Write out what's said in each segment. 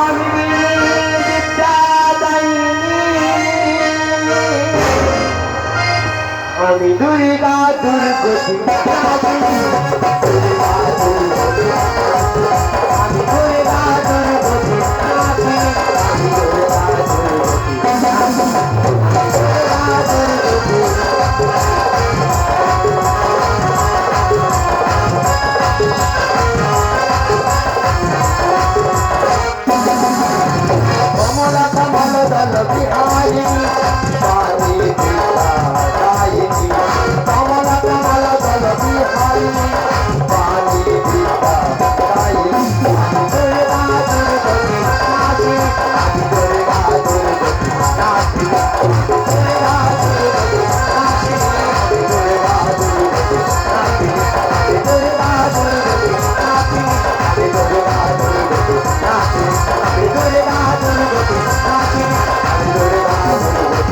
আমি বিদ্যা দায়িনী, আমি দুর্গা দুর্গতি, আমি দুর্গা দুর্গতি, কমলা কমল দল বিহারিণী, পানি পিতা দায়িনী, কমলা কমল দল বিহারিণী, পানি পিতা দায়িনী, আমি দুর্গা দুর্গতি নাচি, আমি দুর্গা দুর্গতি নাচি, দুর্গা দুর্গতি নাচি, আমি দুর্গা দুর্গতি নাচি, আমি দুর্গা দুর্গতি নাচি, আমি দুর্গা দুর্গতি নাচি, আমি দুর্গা দুর্গতি নাচি, আমি দুর্গা দুর্গতি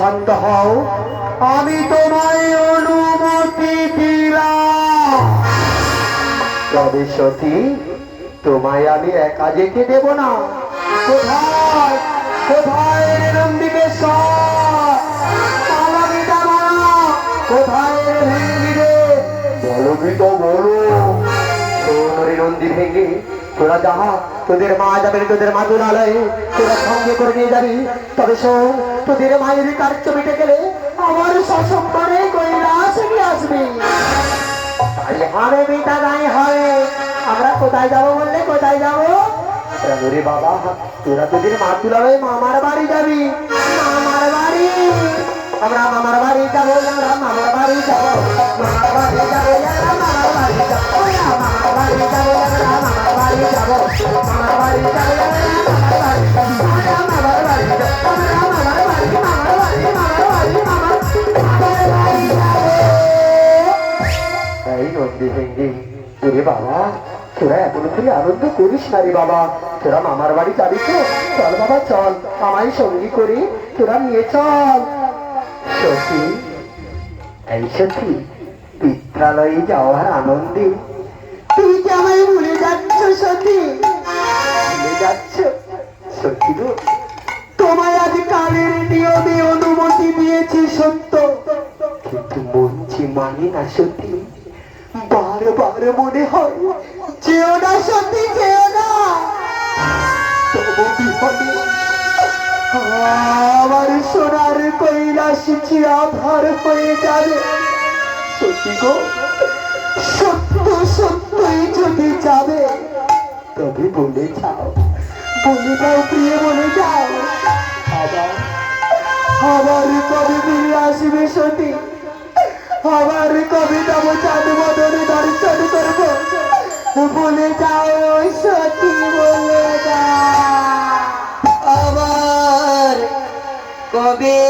শান্ত হও, আমি তোমায় অনুমতি দিলাম। তবে সতী, তোমায় আমি একা যেতে দেব না। কোথায় কোথায় নন্দিকেশ্বর, কোথায় বলো তো বলো। নন্দী ভেঙে তোরা যাহা, তোদের মা যাবে, তোদের মা দুলালয়ে তোরা সঙ্গে করে নিয়ে যাবি। তবে শোন, তোদের মায়ের কার্য মিটে গেলে আমার সসম্মানে কৈলাস নিয়ে আসবি। হারে মিটা নাই হয়, আমরা কোথায় যাবো বললে? কোথায় যাবো? রে বাবা, তোরা তোদের মা দুলালয়ে মামার বাড়ি যাবি। মামার বাড়ি? আমরা মামার বাড়ি যাবো, আমরা মামার বাড়ি যাবো, মামার বাড়ি যাবো, মামার বাড়ি যাবো, মামার বাড়ি যাবো, মামার বাড়ি যাবো, মামার বাড়ি যাবো, মামার বাড়ি যাবো, মামার বাড়ি যাবো, মামার বাড়ি, মামার বাড়ি, মামার বাড়ি, মামার বাড়ি যাবো। এই নন্দী ভেঙ্গি, তোরে বাবা, তোরা এখনো তুই আনন্দ করিস না রে বাবা। তোরা মামার বাড়ি যাবি তো? চল বাবা চল, আমায় সঙ্গী করে তোরা নিয়ে চল। সতী, এই সতী, পিত্রালয়ে যাওয়ার আনন্দে তুই কি আমায় ভুলে যাচ্ছ সতী? ভুলে যাচ্ছ সতী গো? তোমায় আজ কালের নিয়মে অনুমতি দিয়েছি সত্য, কিন্তু মন যে মানে না সতী। বারবার মনে হয় যেও না সতী, যেও না। তবু বিপদে আমার সোনার কৈলাস চিরাধার হয়ে যাবে সতী গো। সত্য সত্যই যদি যাবে, তবে বলে যাও, বলে যাও প্রিয়, বলে যাও। আবার আবার কবে ফিরে আসবে সতী? আবার কবে যাবো চাঁদ বদলে দর্শন করবো? বলে যাও সতী, বলে যাও। আবার কবে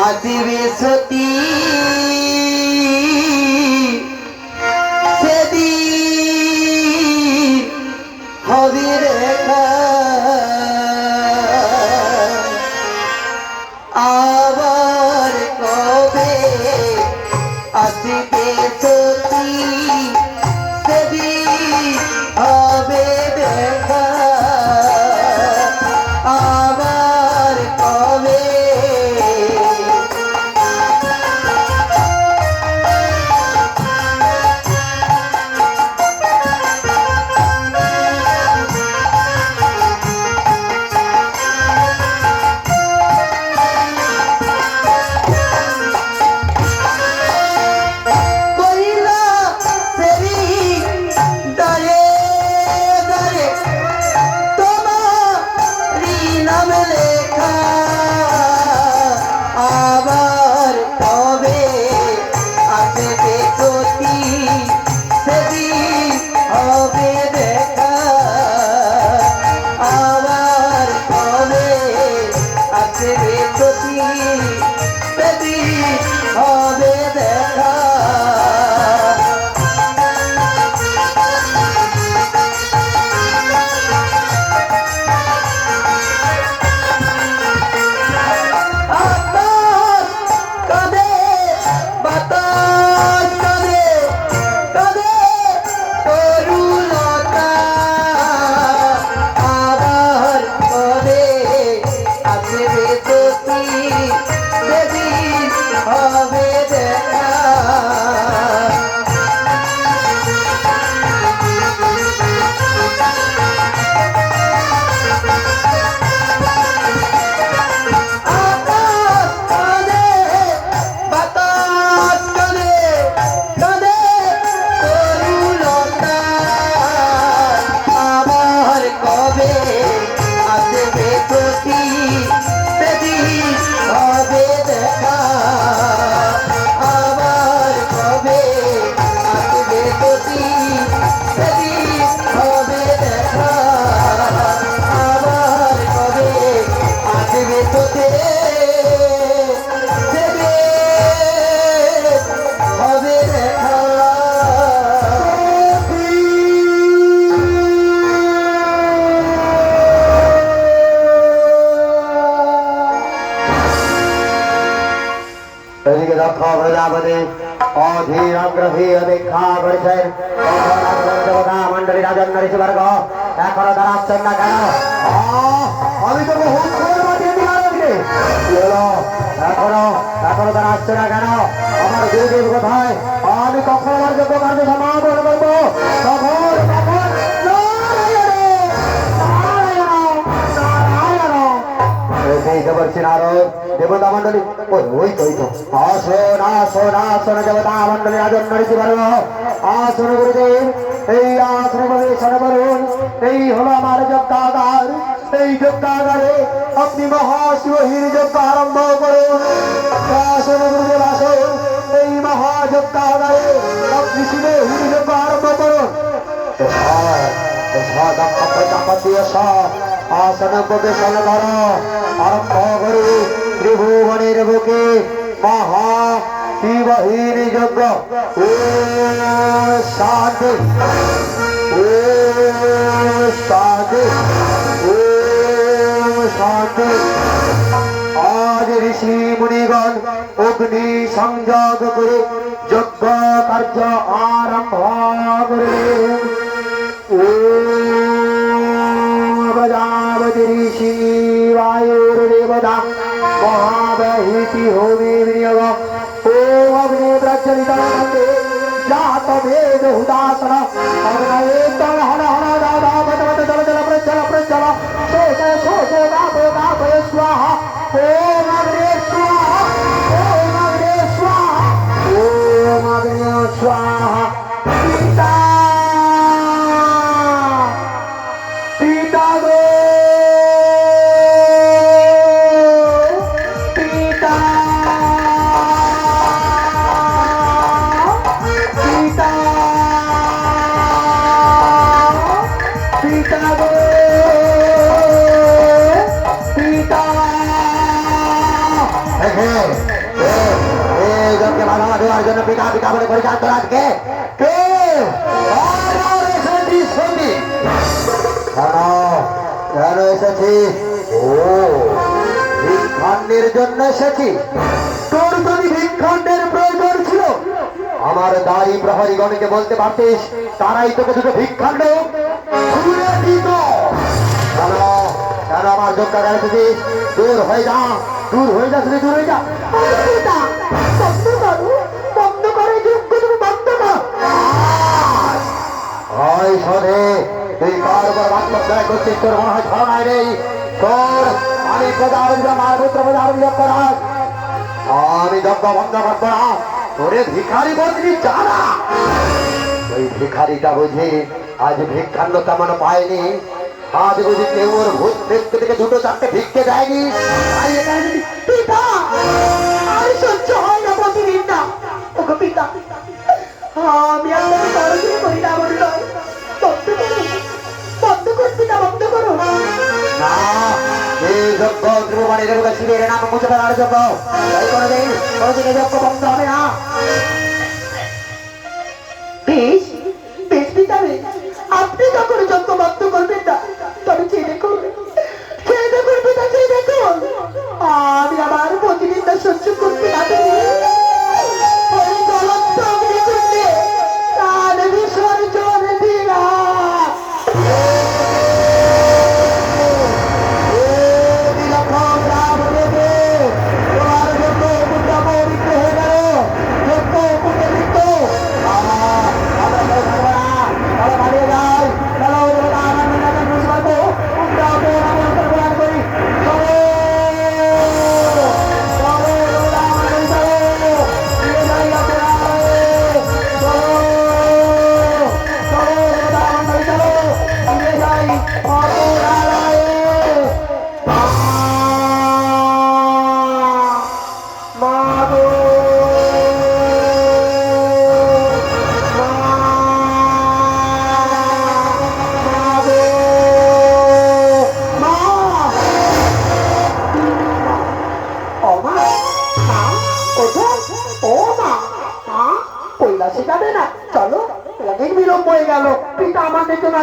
আসবে সতী? সেদিন হবে রেখা। আবার কবে আসবে সতী? সেদিন হবে দেখা। আবার কবে প্রজাপতি অধীর আগ্রহী অপেক্ষা করেছেন দেবতা মন্ডলী রাজন্য ঋষিবর্গ এখনো দাঁড়াচ্ছেন না কেন? আমি তো বহু এখনো এখনো দাঁড়াচ্ছে না কেন? আমার গুরুদেব কোথায়? আমি কখন আমার যোগ্য কার্য সমাপন করবো? তখন দেবতা মন্ডলী ওই তো আসন আসন আসন দেবতা মন্ডলী রাজন্য ঋষিবর্গ আসন গুরুদেব এই আসন প্রবেশন করুন। এই হলো আমার যজ্ঞাগার। এই যজ্ঞাগারে আপনি মহাশিবহীন যজ্ঞ আরম্ভ করুন। আসন গুরুদেব আসুন। এই মহাযজ্ঞাগারে আপনি শিবহীন যজ্ঞ আরম্ভ করুন। আসন প্রবেশন কর আরম্ভ করু ত্রিভুবনের বুকে মহা শিবহীন যজ্ঞ। ও শান্তি ও শান্তি ও শান্তি। আজ ঋষি মুনিগণ অগ্নি সংযোগ করে যজ্ঞ কার্য আরম্ভ করলেন। ও প্রজাপতি ঋষি বায়ুর দেবতা মহাবহিতি হোমে বিনিয়োগ ও অগ্নি প্রজ্বলিত জাত ভেদ হুদাসন অগ্নয়েতন হন হন দাদা বদবদ জল জল প্রজ্বল প্রজ্বল শোষ শোষ দাপ দাপয় স্বাহা ওম অগ্নে স্বাহা ওম অগ্নে স্বাহা ওম অগ্নে স্বাহা। পিতা পিতা গো পিতা পিতা পিতা গো পিতা। এই জনকে বাধা দেওয়ার জন্য পিতা পিতা বলে পরিচাল করা আজকে কে? কেন এসেছি? ও ভিক্ষান্ডের জন্য এসেছি। তোর যদি ভিক্ষান্ডের প্রয়োজন ছিল আমার দাড়ি প্রহরীগণকে বলতে পারতিস, তারাই তোকে দুটো ভিক্ষান্ড ছুঁড়ে দিত। কেন কেন আমার যোগ্য এসেছিস? দূর হয়ে যা, দূর হয়ে যা, তুমি দূর হয়ে যা। বন্ধ করে যোগ্য তুমি বন্ধ কর। হয় শোনে তুই কার উপর বাক্যধ্যায় করছিস? তোর মনে হয় ছড়ায় নেই তোর? আমি প্রজাপতি আমার পুত্র প্রজাপতি যজ্ঞ রাজ, আমি যজ্ঞ বন্ধ করবো না। তোরে ভিখারি বলবি জানা? ওই ভিখারিটা বুঝি আজ ভিক্ষান্ন তেমন পায়নি। আজ বুঝি কেউ ওর ভূত দেখতে থেকে দুটো চারটে ভিক্ষে দেয়নি। পিতা আর সহ্য হয় না প্রতিদিন না। ওগো পিতা আমি আপনাকে করতে করি না বলল বন্ধ করুন, বন্ধ করুন পিতা, বন্ধ করুন। না এই যজ্ঞ ত্রিভুবনের দেবতা শিবের নাম মুছে ফেলার যজ্ঞ। কোনোদিন যজ্ঞ বন্ধ হবে না। বেশ বেশ পিতা বেশ, আপনি যখন যজ্ঞ বন্ধ করবেন না তবে চেয়ে দেখুন, চেয়ে দেখুন পিতা, চেয়ে দেখুন। আমি আমার প্রতিনিন্দা সহ্য করতে না পেরে ওই জ্বলন্ত অগ্নিকুণ্ডে তার বিসর্জন দিলাম।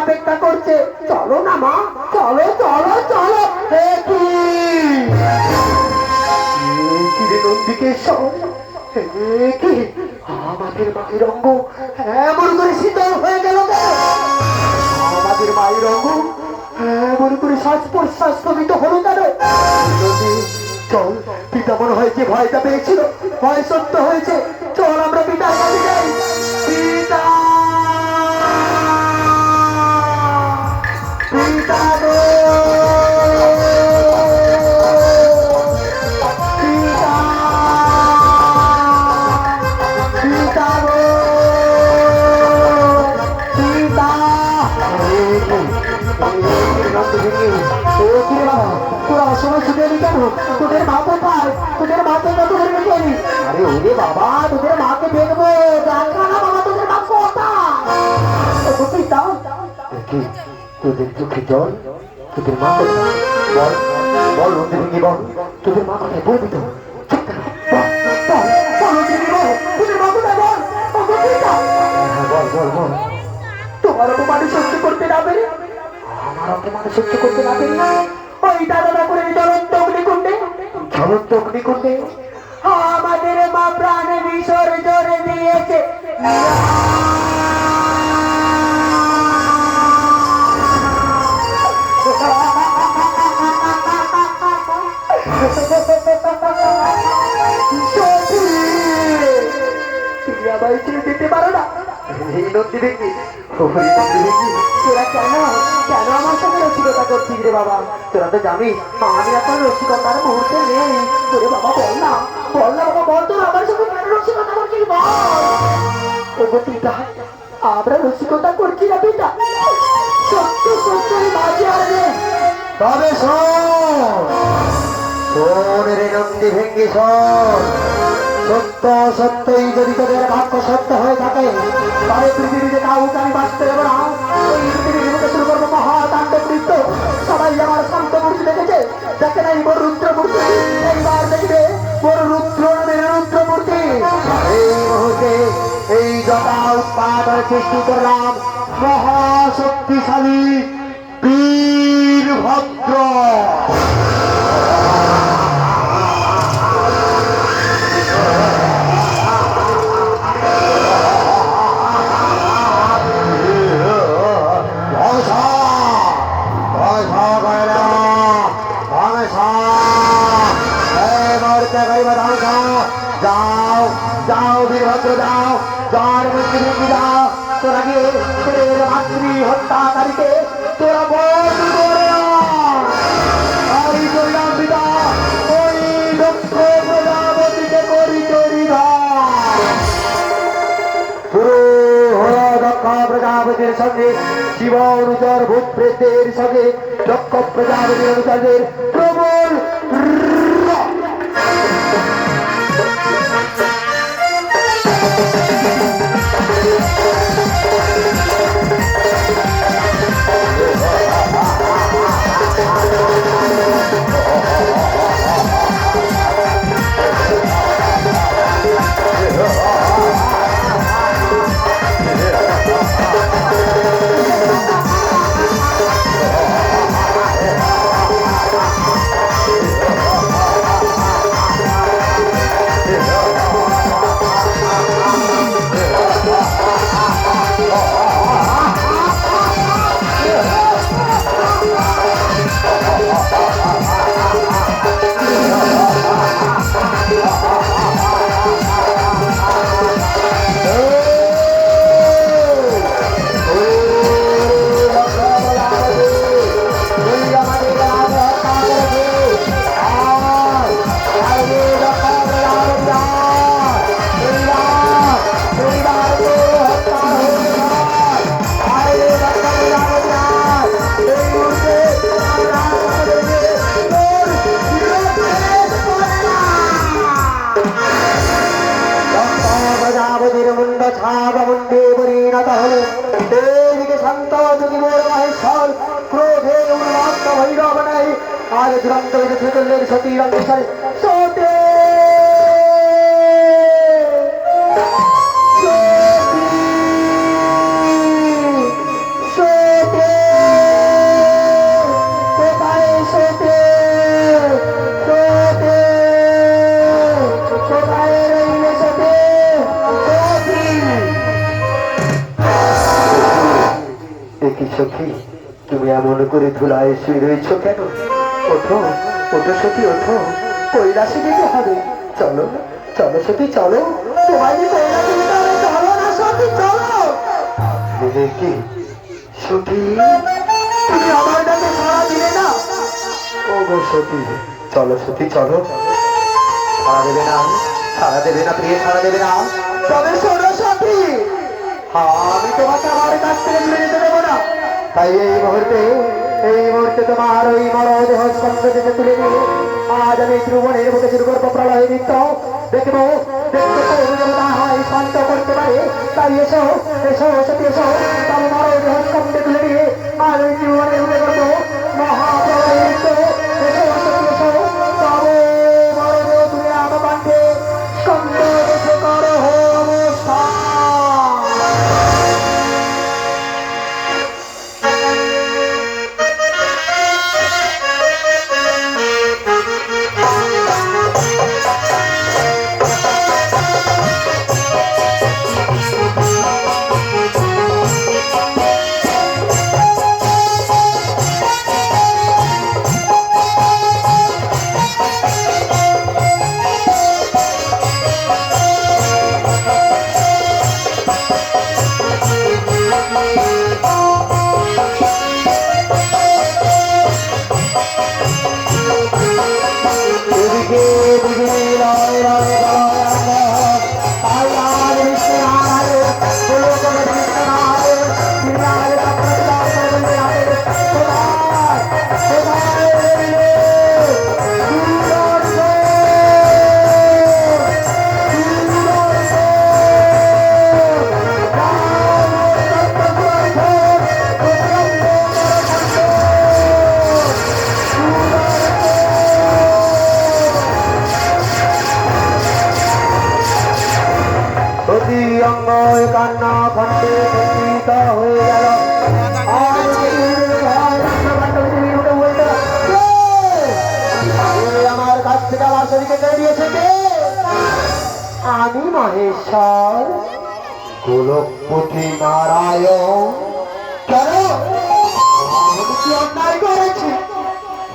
অপেক্ষা করছে, চলো না মা, চলো চলো চলো। নন্দিকেশ্বর কি আমাদের মায়ের অঙ্গ এমন করে শীতল হয়ে গেল কেন? আমাদের মায়ের অঙ্গ এমন করে শ্বাস প্রশ্বাস স্থগিত হলো কেন? চল, পিতা মনে হয় যে ভয়টা পেয়েছিল ভয় সত্য হয়েছে। চল আমরা পিতার কাছে যাই। পিতা, পিতা গো, পিতা, পিতা গো, পিতা। তোরা অসময় ছুটে এলি কেন? তোদের মা কোথায়? তোদের মাকে কত ধরে রেখে এলি? আরে ওরে বাবা, তোদের মাকে দেখবো, দেখা না বাবা তোদের মা কোথায়? পিতা, তোদের চোখে জল, তোদের মা কোথায়? বল বল রঞ্জিনী, বল তোদের মা কোথায়? বলবি তো? চুপ কেন? বল রঞ্জিনী, বল তোদের মা কোথায়? বল বল বল বল। তোমার অপমান সহ্য করতে না পেরে, আমার অপমান সহ্য করতে না পেরে ওই দাদা করে জ্বলন্ত অগ্নিকুণ্ডে, জ্বলন্ত অগ্নিকুণ্ডে আমাদের মা প্রাণ বিসর্জন দিয়েছে। তুমি আমায় ছেড়ে যেতে পারো না? এই নদী দেখি, তোরা কেন কেন আমার সঙ্গে রসিকতা করছিস রে বাবা? তোরা তো জানিস আমি এখন রসিকতার মুহূর্তে নেই। তোরে বাবা বল না, বল না বাবা, বল তোর আমার সঙ্গে কেন রসিকতা করছিস? বল। ওগো পিতা, আমরা রসিকতা করছি না পিতা, সত্য সত্য মাঝে আসবে। তবে শোন রে নন্দী ভেঙ্গি, শোন, সত্য সত্যই যদি তোদের বাক্য সত্য হয়ে থাকে তবে পৃথিবীতে কাউকে আমি বাঁচতে দেবো না। এই পৃথিবীর মধ্যে শুরু করবো মহাতাণ্ডব নৃত্য। সবাই আমার শান্ত মূর্তি দেখেছে, দেখে নাই বড় রুদ্র মূর্তি, এইবার দেখবে বড় রুদ্র রুদ্র মূর্তি। এই মুহূর্তে এই জটা উৎপাদ সৃষ্টি করলাম মহাশক্তিশালী বীরভদ্র। যাও যাও বীরভদ্র, যাও যার মধ্যে ঢুকে যাও। তোরা গিয়ে তোদের মাতৃ হত্যাকারীকে তোরা বল করে পিতা ওই লক্ষ প্রজাপতিকে করি তৈরি শুরু হলো। দক্ষ প্রজাপতির সঙ্গে শিব অনুচর ভূত প্রেতের সঙ্গে দক্ষ প্রজাপতির অনুচরদের প্রবল দুরন্ত সতী রঙ্গেশ্বরে সতী কোথায় রইলে সখী, তুমি এমন করে ধুলায় শুয়ে রয়েছো কেন? ওঠো, ওঠো সখী, ওঠো, কৈলাসে যেতে হবে। চলো, চলো সখী, চলো, তোমায় যে কৈলাসে যেতে হবে, চলো না সখী, চলো। কি সখী, তুমি আমার ডাকে সাড়া দিলে না? ও গো সখী, চলো সখী, চলো। সাড়া দেবে না, সাড়া দেবে না প্রিয়, সাড়া দেবে না? তবে শোনো সখী, আমি তোমাকে আমার কাছ থেকে দূরে যেতে দেবো না। তাই এই মুহূর্তে তোমার ওই মরদেহ স্কন্ধ থেকে তুলে নিয়ে আজ আমি ত্রিভুবনের বুকে শুরু করবো প্রলয় নৃত্য। দেখবো, দেখতে না হয় শান্ত করতে পারে। তাই এসো, এসো সত্যি এসো, তবে মরদেহ স্কন্ধ তুলে নিয়ে আজ ওই ত্রিভুবনের বুকে করবো মহাপ্রলয় নৃত্য। এসো সত্যি এসো, তবে মরদেহ তুলে আমার কণ্ঠে স্কন্ধ দেখে করো অনুষ্ঠান। কান্না খন্ডে খন্ডিত হয়ে গেল। আমার কাছ থেকে আমার শরীরকে কেড়ে দিয়েছে কে? আমি মহেশ্বর, গোলকপতি নারায়ণ। কেন? আমি কি অন্যায় করেছি?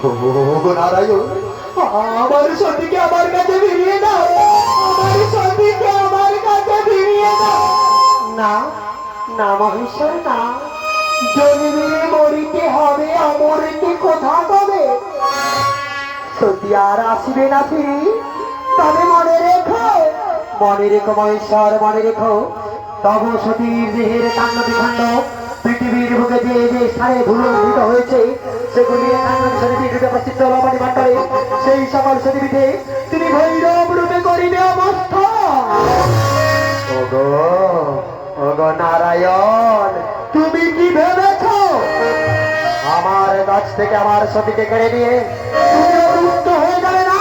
ও নারায়ণ, আমার সতীকে আমার কাছে ফিরিয়ে দাও, আমার সতীকে আমার কাছে ফিরিয়ে দাও। না না মহেশ্বর, না, জন্মে মরিতে হবে, অমরিতে কোথা কবে? সতী আর আসবে না ফিরি। তবে মনে রেখো, মনে রেখো মহেশ্বর, মনে রেখো, তব সতীর দেহের কাণ্ড বিখণ্ড পৃথিবীর বুকে যে যে স্থানে ধুলিত হয়েছে সেগুলি প্রচিত্র লবণী মণ্ডলে সেই সকল সতীপীঠে তিনি ভৈরব রূপে করিবে অবস্থা। ওগো, ওগো নারায়ণ, তুমি কি ভেবেছ আমার কাছ থেকে আমার সতীকে কেড়ে নিয়ে মুক্ত হয়ে যাবে? না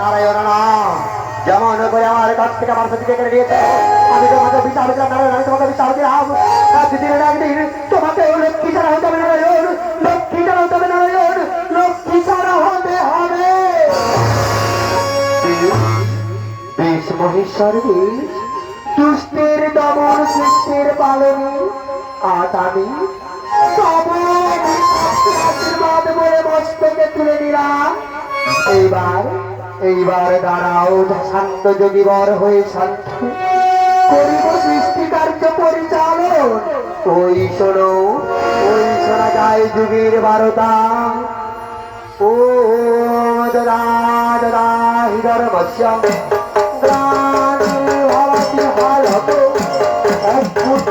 নারায়ণ, না, যেমন করে আমার কাছ থেকে আমার সতীকে কেড়ে নিয়েছে আমি তোমাকে বিচার দিলাম নারায়ণ, আমি তোমাকে বিচার দিলাম। একদিনের একদিন তোমাকে লক্ষ্মী ছাড়া হতে হবে নারায়ণ, লক্ষ্মী ছাড়া হতে হবে নারায়ণ, লক্ষ্মী ছাড়া হতে হবে। বেশ মহেশ্বর, বেশ, দুষ্টের দমন সৃষ্টির পালনে আজ আমি আশীর্বাদ বলে মস্তকে তুলে নিলাম। এইবার দাঁড়াও শান্ত যোগীবর হয়ে শান্ত করিব সৃষ্টি কার্য পরিচালন। ওই শোনো, ওই শোনা যায় যুগের বারতা। ও দদা দদা হৃদর মৎস্যম গ্রাণ ভবতি হালত অদ্ভুত